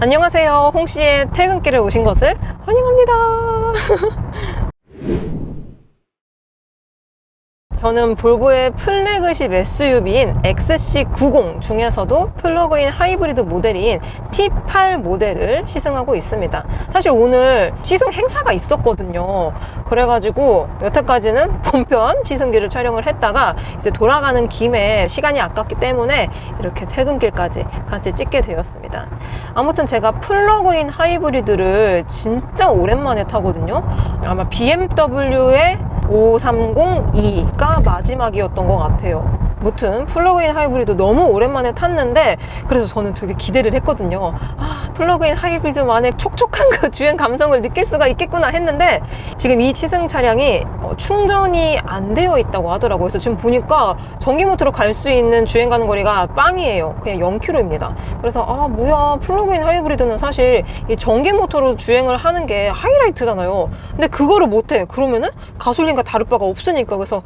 안녕하세요. 홍씨의 퇴근길에 오신 것을 환영합니다. 저는 볼보의 플래그십 SUV인 XC90 중에서도 플러그인 하이브리드 모델인 T8 모델을 시승하고 있습니다. 사실 오늘 시승 행사가 있었거든요. 그래가지고 여태까지는 본편 시승기를 촬영을 했다가 이제 돌아가는 김에 시간이 아깝기 때문에 이렇게 퇴근길까지 같이 찍게 되었습니다. 아무튼 제가 플러그인 하이브리드를 진짜 오랜만에 타거든요. 아마 BMW의 530e가 마지막이었던 것 같아요. 무튼 플러그인 하이브리드 너무 오랜만에 탔는데 그래서 저는 되게 기대를 했거든요. 플러그인 하이브리드만의 촉촉한 그 주행 감성을 느낄 수가 있겠구나 했는데 지금 이 시승 차량이 충전이 안 되어 있다고 하더라고요. 그래서 지금 보니까 전기 모터로 갈 수 있는 주행 가는 거리가 빵이에요. 그냥 0km입니다. 그래서 뭐야, 플러그인 하이브리드는 사실 이 전기 모터로 주행을 하는 게 하이라이트잖아요. 근데 그거를 못해. 그러면은 가솔린과 다를 바가 없으니까. 그래서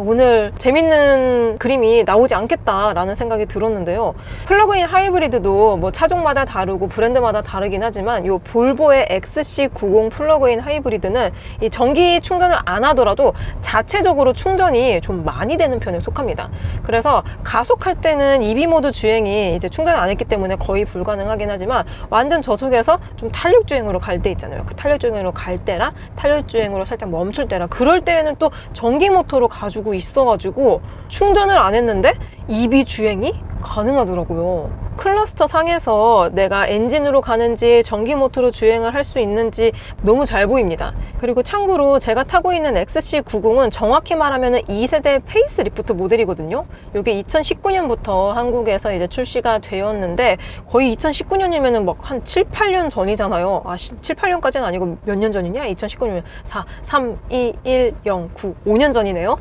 오늘 재밌는 그림이 나오지 않겠다라는 생각이 들었는데요. 플러그인 하이브리드도 뭐 차종마다 다르고 브랜드마다 다르긴 하지만 이 볼보의 XC90 플러그인 하이브리드는 이 전기 충전을 안 하더라도 자체적으로 충전이 좀 많이 되는 편에 속합니다. 그래서 가속할 때는 EV 모드 주행이 이제 충전을 안 했기 때문에 거의 불가능하긴 하지만 완전 저속에서 좀 탄력 주행으로 갈 때 있잖아요. 그 탄력 주행으로 갈 때랑 탄력 주행으로 살짝 멈출 때랑 그럴 때에는 또 전기 모터로 가지고 있어가지고 충전을 안 했는데 EV 주행이 가능하더라고요. 클러스터 상에서 내가 엔진으로 가는지 전기 모터로 주행을 할 수 있는지 너무 잘 보입니다. 그리고 참고로 제가 타고 있는 XC90은 정확히 말하면 2세대 페이스리프트 모델이거든요. 이게 2019년부터 한국에서 이제 출시가 되었는데 거의 2019년이면 막 한 7, 8년 전이잖아요. 7, 8년까지는 아니고 몇 년 전이냐? 2019년이면 4, 3, 2, 1, 0, 9, 5년 전이네요.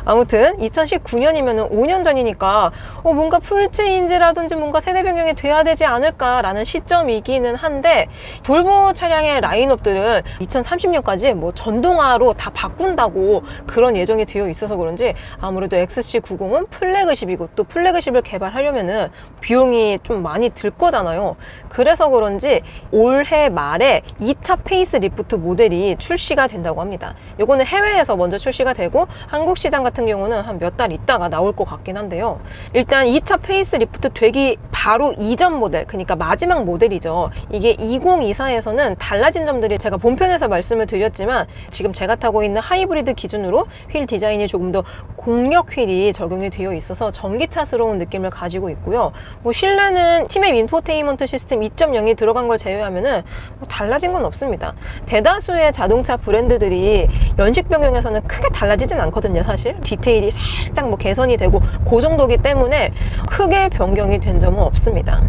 아무튼 2019년이면 5년 전이니까 뭔가 풀체인지라든지 뭔가 세대 변경이 돼야 되지 않을까라는 시점이기는 한데 볼보 차량의 라인업들은 2030년까지 뭐 전동화로 다 바꾼다고 그런 예정이 되어 있어서 그런지 아무래도 XC90은 플래그십이고 또 플래그십을 개발하려면은 비용이 좀 많이 들 거잖아요. 그래서 그런지 올해 말에 2차 페이스리프트 모델이 출시가 된다고 합니다. 이거는 해외에서 먼저 출시가 되고 한국 시장 같은 경우는 한 몇 달 있다가 나올 것 같긴 한데요. 일단 2차 페이스리프트 되기 바로 이전 모델, 그러니까 마지막 모델이죠. 이게 2024에서는 달라진 점들이 제가 본편에서 말씀을 드렸지만 지금 제가 타고 있는 하이브리드 기준으로 휠 디자인이 조금 더 공력 휠이 적용이 되어 있어서 전기차스러운 느낌을 가지고 있고요. 뭐 실내는 티맵 인포테인먼트 시스템 2.0이 들어간 걸 제외하면은 뭐 달라진 건 없습니다. 대다수의 자동차 브랜드들이 연식 변경에서는 크게 달라지진 않거든요. 사실 디테일이 살짝 뭐 개선이 되고 그 정도기 때문에 크게 변경이 된 점은 없습니다.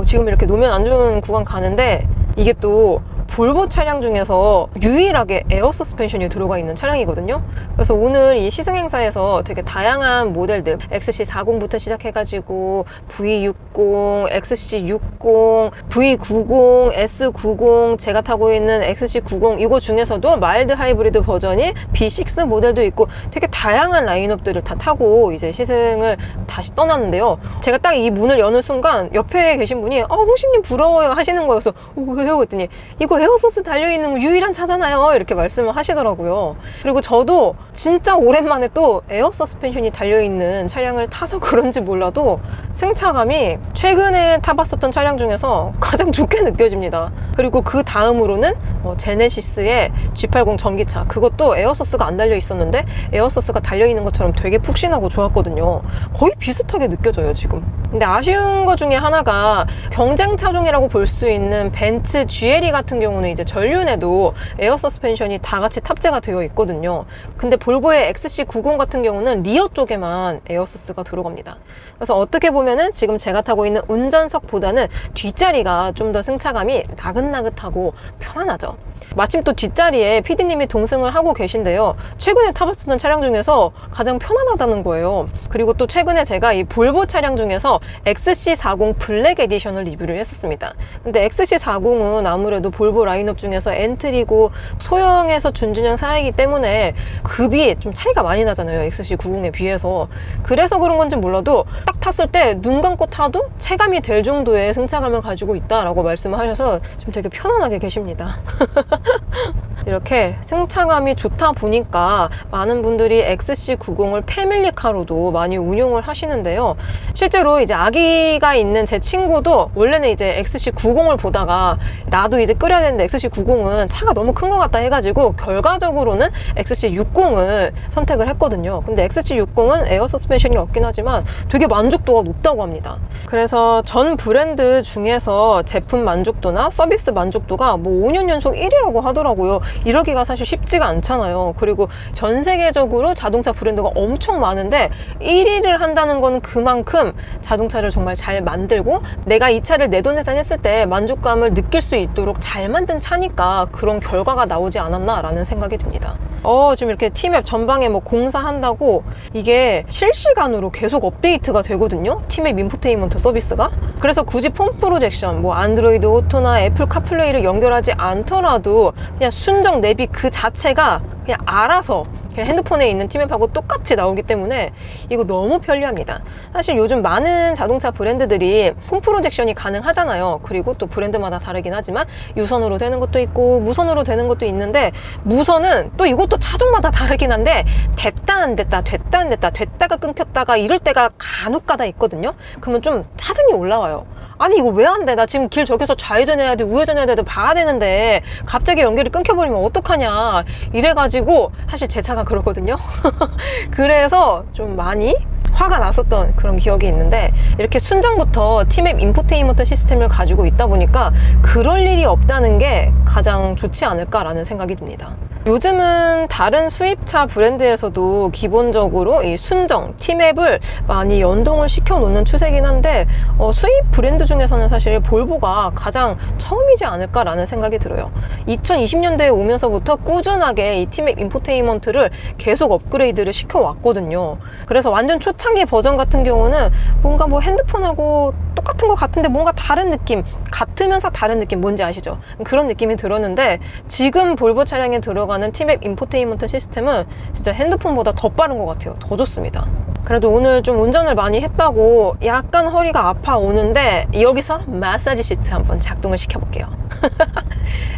지금 이렇게 노면 안 좋은 구간 가는데 이게 또 볼보 차량 중에서 유일하게 에어 서스펜션이 들어가 있는 차량이거든요. 그래서 오늘 이 시승 행사에서 되게 다양한 모델들 XC40부터 시작해가지고 V60, XC60, V90, S90, 제가 타고 있는 XC90 이거 중에서도 마일드 하이브리드 버전이 B6 모델도 있고 되게 다양한 라인업들을 다 타고 이제 시승을 다시 떠났는데요. 제가 딱 이 문을 여는 순간 옆에 계신 분이 홍시님 부러워요 하시는 거여서 왜요? 했더니 이거 에어소스 달려있는 거 유일한 차잖아요 이렇게 말씀을 하시더라고요. 그리고 저도 진짜 오랜만에 또 에어 서스펜션이 달려있는 차량을 타서 그런지 몰라도 승차감이 최근에 타봤었던 차량 중에서 가장 좋게 느껴집니다. 그리고 그 다음으로는 제네시스의 G80 전기차, 그것도 에어소스가 안 달려 있었는데 에어소스가 달려있는 것처럼 되게 푹신하고 좋았거든요. 거의 비슷하게 느껴져요 지금. 근데 아쉬운 것 중에 하나가 경쟁 차종이라고 볼 수 있는 벤츠 GLE 같은 경우는 이제 전륜에도 에어 서스펜션이 다 같이 탑재가 되어 있거든요. 근데 볼보의 XC90 같은 경우는 리어 쪽에만 에어서스가 들어갑니다. 그래서 어떻게 보면은 지금 제가 타고 있는 운전석보다는 뒷자리가 좀 더 승차감이 나긋나긋하고 편안하죠. 마침 또 뒷자리에 PD님이 동승을 하고 계신데요. 최근에 타봤던 차량 중에서 가장 편안하다는 거예요. 그리고 또 최근에 제가 이 볼보 차량 중에서 XC40 블랙 에디션을 리뷰를 했었습니다. 근데 XC40은 아무래도 볼보 라인업 중에서 엔트리고 소형에서 준준형 사이기 때문에 급이 좀 차이가 많이 나잖아요, XC90에 비해서. 그래서 그런 건지 몰라도 딱 탔을 때 눈 감고 타도 체감이 될 정도의 승차감을 가지고 있다라고 말씀을 하셔서 좀 되게 편안하게 계십니다. 이렇게 승차감이 좋다 보니까 많은 분들이 XC90을 패밀리카로도 많이 운용을 하시는데요. 실제로 이제 아기가 있는 제 친구도 원래는 이제 XC90을 보다가 나도 이제 끓여야 되는데 XC90은 차가 너무 큰 것 같다 해가지고 결과적으로는 XC60을 선택을 했거든요. 근데 XC60은 에어 서스펜션이 없긴 하지만 되게 만족도가 높다고 합니다. 그래서 전 브랜드 중에서 제품 만족도나 서비스 만족도가 뭐 5년 연속 1위라고 하더라고요. 이러기가 사실 쉽지가 않잖아요. 그리고 전 세계적으로 자동차 브랜드가 엄청 많은데 1위를 한다는 건 그만큼 자동차를 정말 잘 만들고 내가 이 차를 내돈내산했을 때 만족감을 느낄 수 있도록 잘 만든 차니까 그런 결과가 나오지 않았나 라는 생각이 듭니다. 지금 이렇게 T맵 전방에 뭐 공사한다고 이게 실시간으로 계속 업데이트가 되거든요. T맵 인포테인먼트 서비스가. 그래서 굳이 폰 프로젝션, 뭐 안드로이드 오토나 애플 카플레이를 연결하지 않더라도 그냥 순정 내비 그 자체가 그냥 알아서 그냥 핸드폰에 있는 T맵하고 똑같이 나오기 때문에 이거 너무 편리합니다. 사실 요즘 많은 자동차 브랜드들이 폰 프로젝션이 가능하잖아요. 그리고 또 브랜드마다 다르긴 하지만 유선으로 되는 것도 있고 무선으로 되는 것도 있는데, 무선은 또 이것도 차종마다 다르긴 한데 됐다 안 됐다 됐다 안 됐다 됐다가 끊겼다가 이럴 때가 간혹가다 있거든요. 그러면 좀 짜증이 올라와요. 아니 이거 왜 안 돼? 나 지금 길 저기서 좌회전해야 돼, 우회전해야 돼, 봐야 되는데 갑자기 연결이 끊겨버리면 어떡하냐 이래가지고 사실 제 차가 그렇거든요. 그래서 좀 많이 화가 났었던 그런 기억이 있는데, 이렇게 순정부터 T맵 인포테인먼트 시스템을 가지고 있다 보니까 그럴 일이 없다는 게 가장 좋지 않을까라는 생각이 듭니다. 요즘은 다른 수입차 브랜드에서도 기본적으로 이 순정 T맵을 많이 연동을 시켜 놓는 추세긴 한데 수입 브랜드 중에서는 사실 볼보가 가장 처음이지 않을까라는 생각이 들어요. 2020년대에 오면서부터 꾸준하게 이 T맵 인포테인먼트를 계속 업그레이드를 시켜 왔거든요. 그래서 완전 초창기 버전 같은 경우는 뭔가 뭐 핸드폰하고 똑같은 것 같은데 뭔가 다른 느낌, 같으면서 다른 느낌, 뭔지 아시죠? 그런 느낌이 들었는데 지금 볼보 차량에 들어가는 T맵 인포테인먼트 시스템은 진짜 핸드폰보다 더 빠른 것 같아요. 더 좋습니다. 그래도 오늘 좀 운전을 많이 했다고 약간 허리가 아파오는데 여기서 마사지 시트 한번 작동을 시켜볼게요.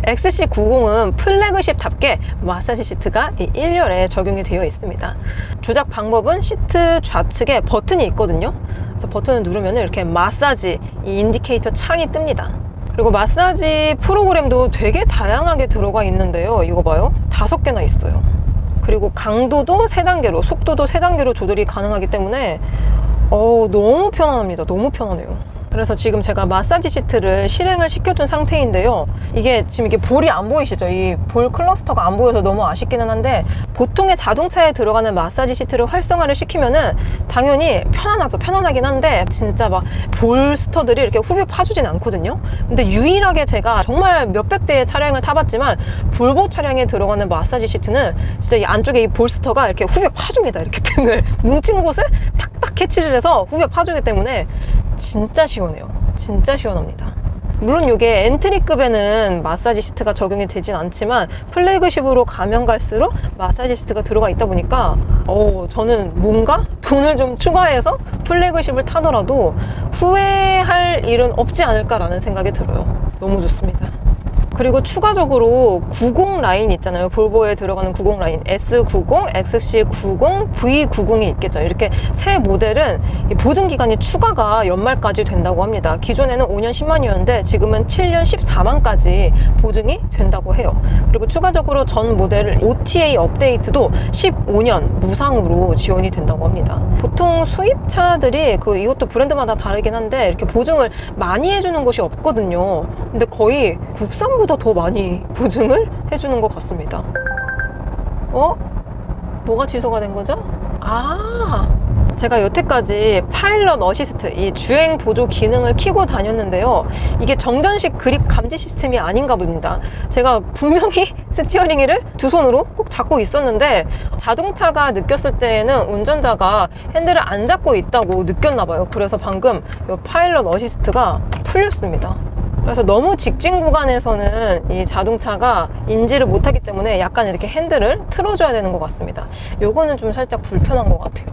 XC90은 플래그십답게 마사지 시트가 이 1열에 적용이 되어 있습니다. 조작 방법은 시트 좌측에 버튼이 있거든요. 그래서 버튼을 누르면 이렇게 마사지 이 인디케이터 창이 뜹니다. 그리고 마사지 프로그램도 되게 다양하게 들어가 있는데요. 이거 봐요. 5개나 있어요. 그리고 강도도 3단계로, 속도도 3단계로 조절이 가능하기 때문에 너무 편안합니다. 너무 편하네요. 그래서 지금 제가 마사지 시트를 실행을 시켜둔 상태인데요. 이게 지금 이게 볼이 안 보이시죠? 이 볼 클러스터가 안 보여서 너무 아쉽기는 한데, 보통의 자동차에 들어가는 마사지 시트를 활성화를 시키면은 당연히 편안하죠. 편안하긴 한데 진짜 막 볼스터들이 이렇게 후벼 파주진 않거든요. 근데 유일하게 제가 정말 몇백 대의 차량을 타봤지만 볼보 차량에 들어가는 마사지 시트는 진짜 이 안쪽에 이 볼스터가 이렇게 후벼 파줍니다. 이렇게 등을 뭉친 곳을 탁탁 캐치를 해서 후벼 파주기 때문에 진짜 시원해요. 진짜 시원합니다. 물론 이게 엔트리급에는 마사지 시트가 적용이 되진 않지만 플래그십으로 가면 갈수록 마사지 시트가 들어가 있다 보니까 저는 뭔가 돈을 좀 추가해서 플래그십을 타더라도 후회할 일은 없지 않을까라는 생각이 들어요. 너무 좋습니다. 그리고 추가적으로 90 라인 있잖아요. 볼보에 들어가는 90 라인, S90, XC90, V90이 있겠죠. 이렇게 새 모델은 보증기간이 추가가 연말까지 된다고 합니다. 기존에는 5년 10만이었는데 지금은 7년 14만까지 보증이 된다고 해요. 그리고 추가적으로 전 모델 OTA 업데이트도 15년 무상으로 지원이 된다고 합니다. 보통 수입차들이 이것도 브랜드마다 다르긴 한데 이렇게 보증을 많이 해주는 곳이 없거든요. 근데 거의 국산보다 더 많이 보증을 해주는 것 같습니다. 뭐가 취소가 된 거죠? 제가 여태까지 파일럿 어시스트, 이 주행 보조 기능을 켜고 다녔는데요. 이게 정전식 그립 감지 시스템이 아닌가 봅니다. 제가 분명히 스티어링 휠을 두 손으로 꼭 잡고 있었는데 자동차가 느꼈을 때에는 운전자가 핸들을 안 잡고 있다고 느꼈나 봐요. 그래서 방금 이 파일럿 어시스트가 풀렸습니다. 그래서 너무 직진 구간에서는 이 자동차가 인지를 못하기 때문에 약간 이렇게 핸들을 틀어줘야 되는 것 같습니다. 요거는 좀 살짝 불편한 것 같아요.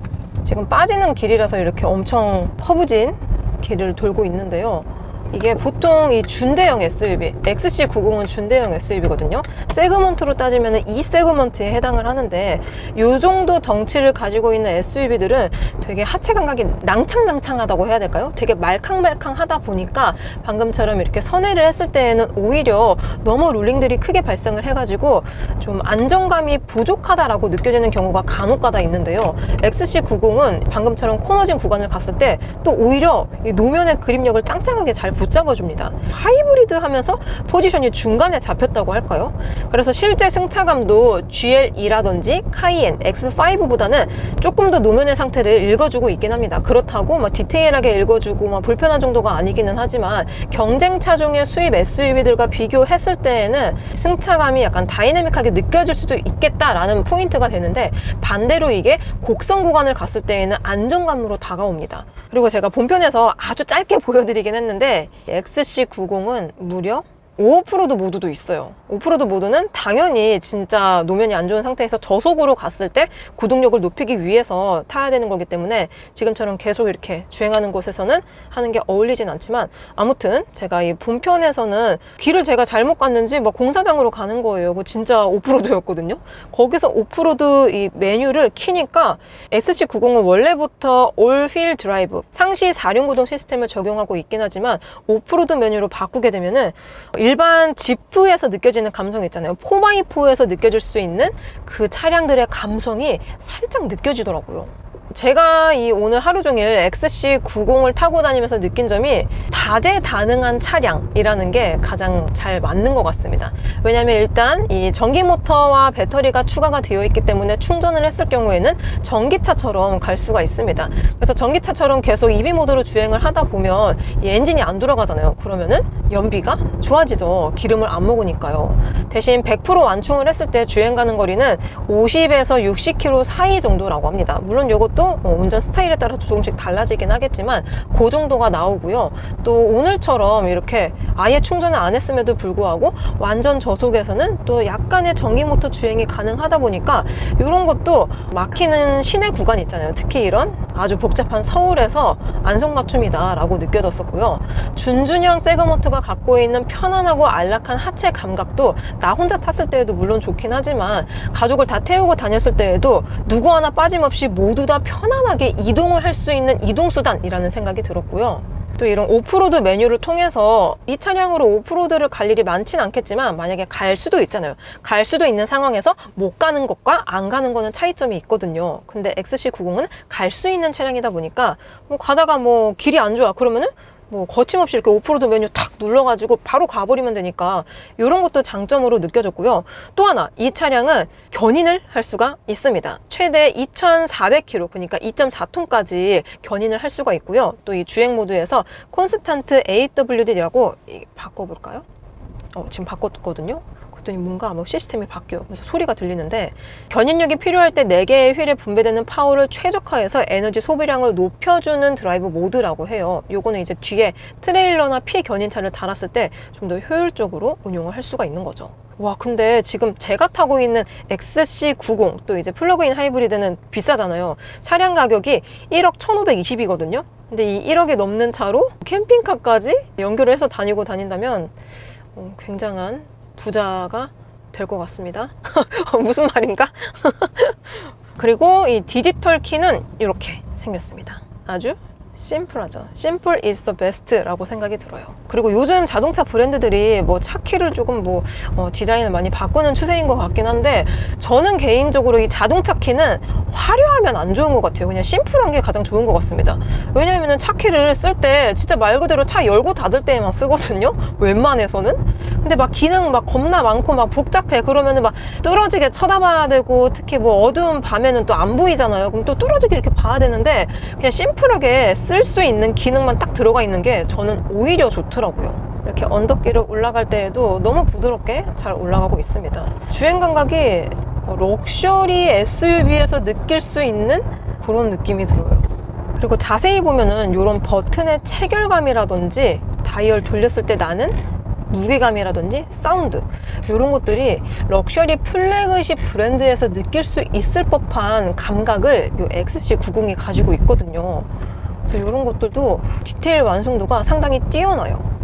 지금 빠지는 길이라서 이렇게 엄청 커브진 길을 돌고 있는데요. 이게 보통 이 준대형 SUV, XC90은 준대형 SUV거든요. 세그먼트로 따지면 이 세그먼트에 해당을 하는데 이 정도 덩치를 가지고 있는 SUV들은 되게 하체 감각이 낭창낭창하다고 해야 될까요? 되게 말캉말캉하다 보니까 방금처럼 이렇게 선회를 했을 때에는 오히려 너무 롤링들이 크게 발생을 해가지고 좀 안정감이 부족하다라고 느껴지는 경우가 간혹가다 있는데요. XC90은 방금처럼 코너진 구간을 갔을 때 또 오히려 이 노면의 그립력을 짱짱하게 잘 붙잡아줍니다. 하이브리드 하면서 포지션이 중간에 잡혔다고 할까요? 그래서 실제 승차감도 GL2라든지 카이엔, X5보다는 조금 더 노면의 상태를 읽어주고 있긴 합니다. 그렇다고 막 디테일하게 읽어주고 막 불편한 정도가 아니기는 하지만 경쟁 차종의 수입 SUV들과 비교했을 때에는 승차감이 약간 다이내믹하게 느껴질 수도 있겠다라는 포인트가 되는데 반대로 이게 곡선 구간을 갔을 때에는 안정감으로 다가옵니다. 그리고 제가 본편에서 아주 짧게 보여드리긴 했는데 XC90은 무려 오프로드 모드도 있어요. 오프로드 모드는 당연히 진짜 노면이 안 좋은 상태에서 저속으로 갔을 때 구동력을 높이기 위해서 타야 되는 거기 때문에 지금처럼 계속 이렇게 주행하는 곳에서는 하는 게 어울리진 않지만 아무튼 제가 이 본편에서는 길을 제가 잘못 갔는지 막 공사장으로 가는 거예요. 그 진짜 오프로드였거든요. 거기서 오프로드 이 메뉴를 키니까 XC90은 원래부터 올 휠 드라이브 상시 4륜 구동 시스템을 적용하고 있긴 하지만 오프로드 메뉴로 바꾸게 되면은 일반 지프에서 느껴지는 감성이 있잖아요. 4x4에서 느껴질 수 있는 그 차량들의 감성이 살짝 느껴지더라고요. 제가 이 오늘 하루 종일 XC90을 타고 다니면서 느낀 점이 다재다능한 차량이라는 게 가장 잘 맞는 것 같습니다. 왜냐하면 일단 이 전기 모터와 배터리가 추가가 되어 있기 때문에 충전을 했을 경우에는 전기차처럼 갈 수가 있습니다. 그래서 전기차처럼 계속 EV 모드로 주행을 하다 보면 이 엔진이 안 돌아가잖아요. 그러면은 연비가 좋아지죠. 기름을 안 먹으니까요. 대신 100% 완충을 했을 때 주행 가는 거리는 50에서 60km 사이 정도라고 합니다. 물론 이것도 운전 스타일에 따라서 조금씩 달라지긴 하겠지만 그 정도가 나오고요. 또 오늘처럼 이렇게 아예 충전을 안 했음에도 불구하고 완전 저속에서는 또 약간의 전기모터 주행이 가능하다 보니까 이런 것도 막히는 시내 구간 있잖아요. 특히 이런 아주 복잡한 서울에서 안성맞춤이다 라고 느껴졌었고요. 준준형 세그먼트가 갖고 있는 편안하고 안락한 하체 감각도 나 혼자 탔을 때에도 물론 좋긴 하지만 가족을 다 태우고 다녔을 때에도 누구 하나 빠짐없이 모두 다 편안하게 이동을 할 수 있는 이동수단이라는 생각이 들었고요. 또 이런 오프로드 메뉴를 통해서 이 차량으로 오프로드를 갈 일이 많진 않겠지만 만약에 갈 수도 있잖아요. 갈 수도 있는 상황에서 못 가는 것과 안 가는 거는 차이점이 있거든요. 근데 XC90은 갈 수 있는 차량이다 보니까 뭐 가다가 뭐 길이 안 좋아 그러면은 뭐 거침없이 이렇게 오프로드 메뉴 탁 눌러가지고 바로 가버리면 되니까 이런 것도 장점으로 느껴졌고요. 또 하나 이 차량은 견인을 할 수가 있습니다. 최대 2,400km 그러니까 2.4톤까지 견인을 할 수가 있고요. 또 이 주행 모드에서 콘스탄트 AWD라고 바꿔볼까요? 지금 바꿨거든요. 그랬더니 뭔가 아마 시스템이 바뀌어요. 그래서 소리가 들리는데 견인력이 필요할 때 4개의 휠에 분배되는 파워를 최적화해서 에너지 소비량을 높여주는 드라이브 모드라고 해요. 요거는 이제 뒤에 트레일러나 피견인차를 달았을 때 좀 더 효율적으로 운용을 할 수가 있는 거죠. 와 근데 지금 제가 타고 있는 XC90 또 이제 플러그인 하이브리드는 비싸잖아요. 차량 가격이 1억 1,520이거든요. 근데 이 1억이 넘는 차로 캠핑카까지 연결을 해서 다닌다면 굉장한 부자가 될 것 같습니다. 무슨 말인가? 그리고 이 디지털 키는 이렇게 생겼습니다. 아주 심플하죠. Simple is the best 라고 생각이 들어요. 그리고 요즘 자동차 브랜드들이 뭐 차키를 조금 디자인을 많이 바꾸는 추세인 것 같긴 한데 저는 개인적으로 이 자동차 키는 화려하면 안 좋은 것 같아요. 그냥 심플한 게 가장 좋은 것 같습니다. 왜냐하면 차키를 쓸 때 진짜 말 그대로 차 열고 닫을 때만 쓰거든요. 웬만해서는. 근데 막 기능 막 겁나 많고 막 복잡해. 그러면은 막 뚫어지게 쳐다봐야 되고 특히 뭐 어두운 밤에는 또 안 보이잖아요. 그럼 또 뚫어지게 이렇게 봐야 되는데 그냥 심플하게 쓸 수 있는 기능만 딱 들어가 있는 게 저는 오히려 좋더라고요. 이렇게 언덕길을 올라갈 때에도 너무 부드럽게 잘 올라가고 있습니다. 주행 감각이 럭셔리 SUV에서 느낄 수 있는 그런 느낌이 들어요. 그리고 자세히 보면은 이런 버튼의 체결감이라든지 다이얼 돌렸을 때 나는 무게감이라든지 사운드, 이런 것들이 럭셔리 플래그십 브랜드에서 느낄 수 있을 법한 감각을 이 XC90이 가지고 있거든요. 그래서 이런 것들도 디테일 완성도가 상당히 뛰어나요.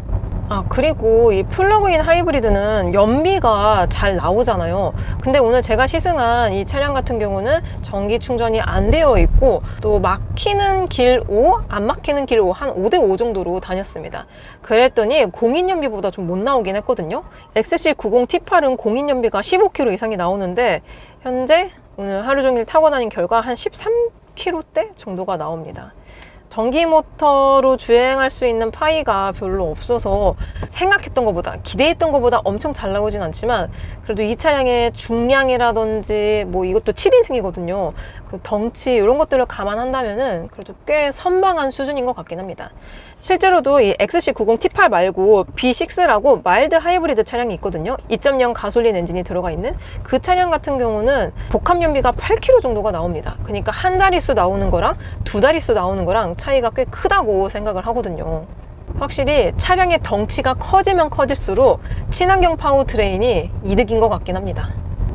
그리고 이 플러그인 하이브리드는 연비가 잘 나오잖아요. 근데 오늘 제가 시승한 이 차량 같은 경우는 전기 충전이 안 되어 있고, 또 막히는 길 5, 안 막히는 길 5, 한 5대5 정도로 다녔습니다. 그랬더니 공인 연비보다 좀 못 나오긴 했거든요. XC90 T8은 공인 연비가 15km 이상이 나오는데, 현재 오늘 하루 종일 타고 다닌 결과 한 13km대 정도가 나옵니다. 전기 모터로 주행할 수 있는 파이가 별로 없어서 생각했던 것보다, 기대했던 것보다 엄청 잘 나오진 않지만, 그래도 이 차량의 중량이라든지 뭐 이것도 7인승이거든요. 그 덩치 이런 것들을 감안한다면은 그래도 꽤 선방한 수준인 것 같긴 합니다. 실제로도 이 XC90 T8 말고 B6라고 마일드 하이브리드 차량이 있거든요. 2.0 가솔린 엔진이 들어가 있는 그 차량 같은 경우는 복합 연비가 8km 정도가 나옵니다. 그러니까 한 자릿수 나오는 거랑 두 자릿수 나오는 거랑 차이가 꽤 크다고 생각을 하거든요. 확실히 차량의 덩치가 커지면 커질수록 친환경 파워트레인이 이득인 것 같긴 합니다.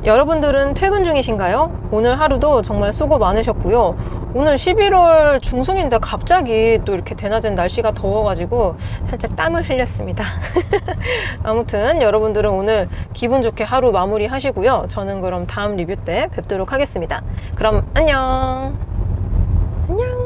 여러분들은 퇴근 중이신가요? 오늘 하루도 정말 수고 많으셨고요. 오늘 11월 중순인데 갑자기 또 이렇게 대낮엔 날씨가 더워가지고 살짝 땀을 흘렸습니다. 아무튼 여러분들은 오늘 기분 좋게 하루 마무리 하시고요. 저는 그럼 다음 리뷰 때 뵙도록 하겠습니다. 그럼 안녕. 안녕.